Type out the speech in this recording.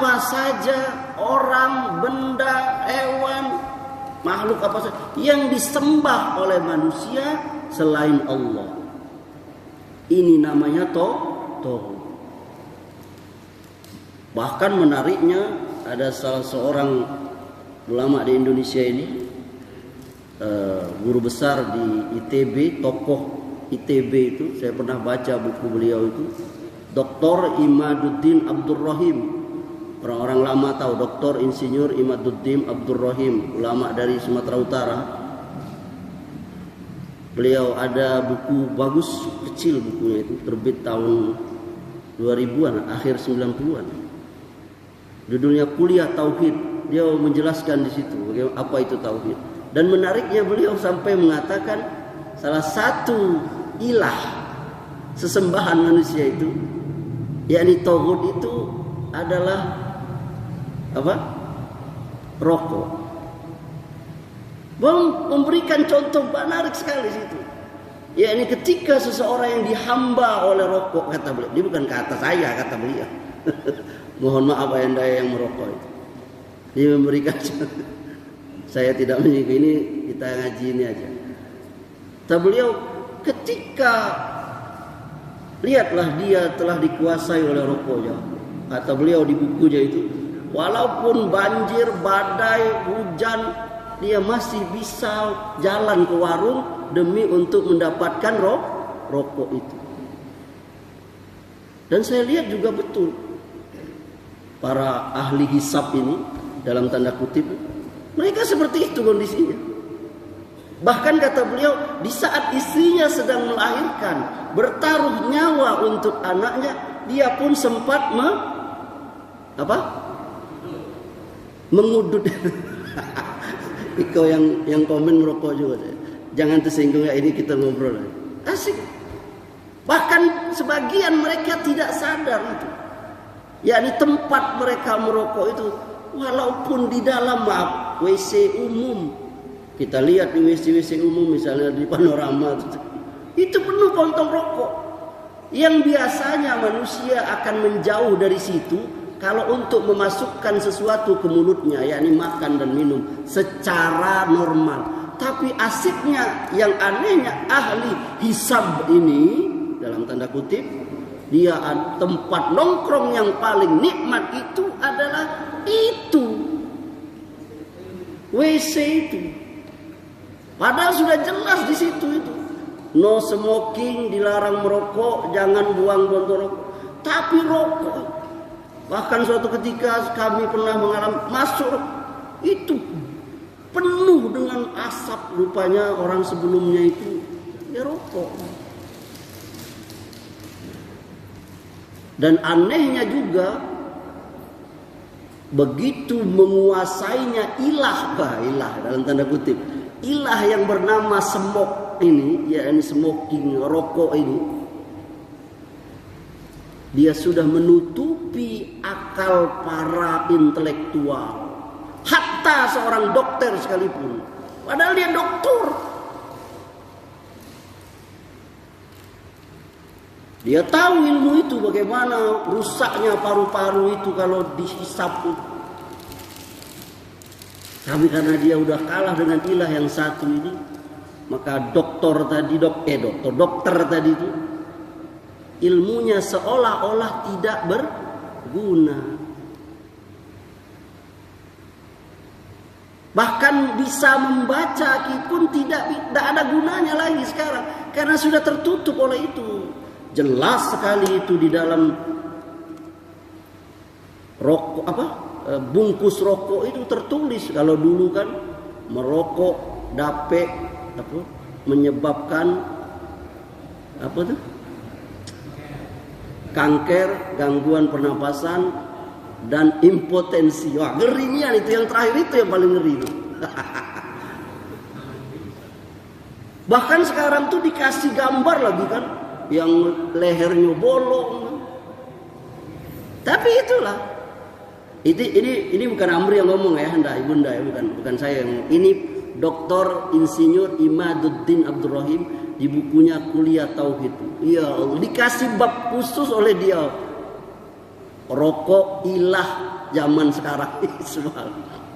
apa saja, orang, benda, hewan, makhluk apa saja yang disembah oleh manusia selain Allah. Ini namanya tauhid. Bahkan menariknya, ada salah seorang ulama di Indonesia ini, guru besar di ITB, tokoh ITB itu, saya pernah baca buku beliau itu, Dr. Imaduddin Abdur Rahim. Orang-orang lama tahu Dr. Insinyur Imaduddin Abdur Rahim, ulama dari Sumatera Utara. Beliau ada buku bagus, kecil bukunya itu, terbit tahun 2000-an, akhir 90-an. Judulnya Kuliah Tauhid. Dia menjelaskan di situ apa itu tauhid. Dan menariknya beliau sampai mengatakan salah satu ilah sesembahan manusia itu, yakni tauhid itu adalah apa? Rokok. Memberikan contoh menarik sekali situ. Yakni ketika seseorang yang dihamba oleh rokok, kata beliau. Dia bukan kata saya, kata beliau. Mohon maaf ayah yang merokok itu. Dia memberikan saya tidak menyinggung, ini kita ngaji ini aja. Kata beliau, ketika lihatlah dia telah dikuasai oleh rokoknya. Kata beliau di bukunya itu, walaupun banjir, badai, hujan, dia masih bisa jalan ke warung demi untuk mendapatkan rokok itu. Dan saya lihat juga betul para ahli hisab ini, dalam tanda kutip, mereka seperti itu kondisinya. Bahkan kata beliau, di saat istrinya sedang melahirkan, bertaruh nyawa untuk anaknya, dia pun sempat mengudut. Iko yang komen merokok juga. Jangan tersinggung ya, ini kita ngobrol. Asik. Bahkan sebagian mereka tidak sadar itu. Yakni tempat mereka merokok itu, walaupun di dalam WC umum. Kita lihat di WC umum misalnya di Panorama itu penuh kantong rokok. Yang biasanya manusia akan menjauh dari situ kalau untuk memasukkan sesuatu ke mulutnya, yakni makan dan minum secara normal. Tapi asiknya, yang anehnya, ahli hisab ini, dalam tanda kutip, dia tempat nongkrong yang paling nikmat itu adalah itu, WC itu. Padahal sudah jelas di situ itu, no smoking, dilarang merokok, jangan buang botol rokok. Tapi rokok, bahkan suatu ketika kami pernah mengalami masuk itu penuh dengan asap. Rupanya orang sebelumnya itu dia rokok. Dan anehnya juga, begitu menguasainya ilah dalam tanda kutip, ilah yang bernama semok ini, yakni smoking, rokok ini, dia sudah menutupi akal para intelektual, hatta seorang dokter sekalipun. Padahal dia dokter. Dia tahu ilmu itu, bagaimana rusaknya paru-paru itu kalau dihisap. Tapi karena dia udah kalah dengan ilah yang satu ini, maka dokter tadi itu ilmunya seolah-olah tidak berguna. Bahkan bisa membaca pun tidak ada gunanya lagi sekarang, karena sudah tertutup oleh itu. Jelas sekali itu di dalam rokok bungkus rokok itu tertulis. Kalau dulu kan merokok dapat menyebabkan kanker, gangguan pernapasan, dan impotensi. Wah, ngerinya itu yang terakhir itu yang paling ngeri itu. Bahkan sekarang tuh dikasih gambar lagi kan, yang lehernya bolong. Tapi itulah, ini bukan Amri yang ngomong ya, Ibunda ya, bukan saya yang. Ini Dr. Insinyur Imaduddin Abdur Rahim di bukunya Kuliah Tauhid. Ya Allah, dikasih bab khusus oleh dia. Rokok ilah zaman sekarang. Subhanallah.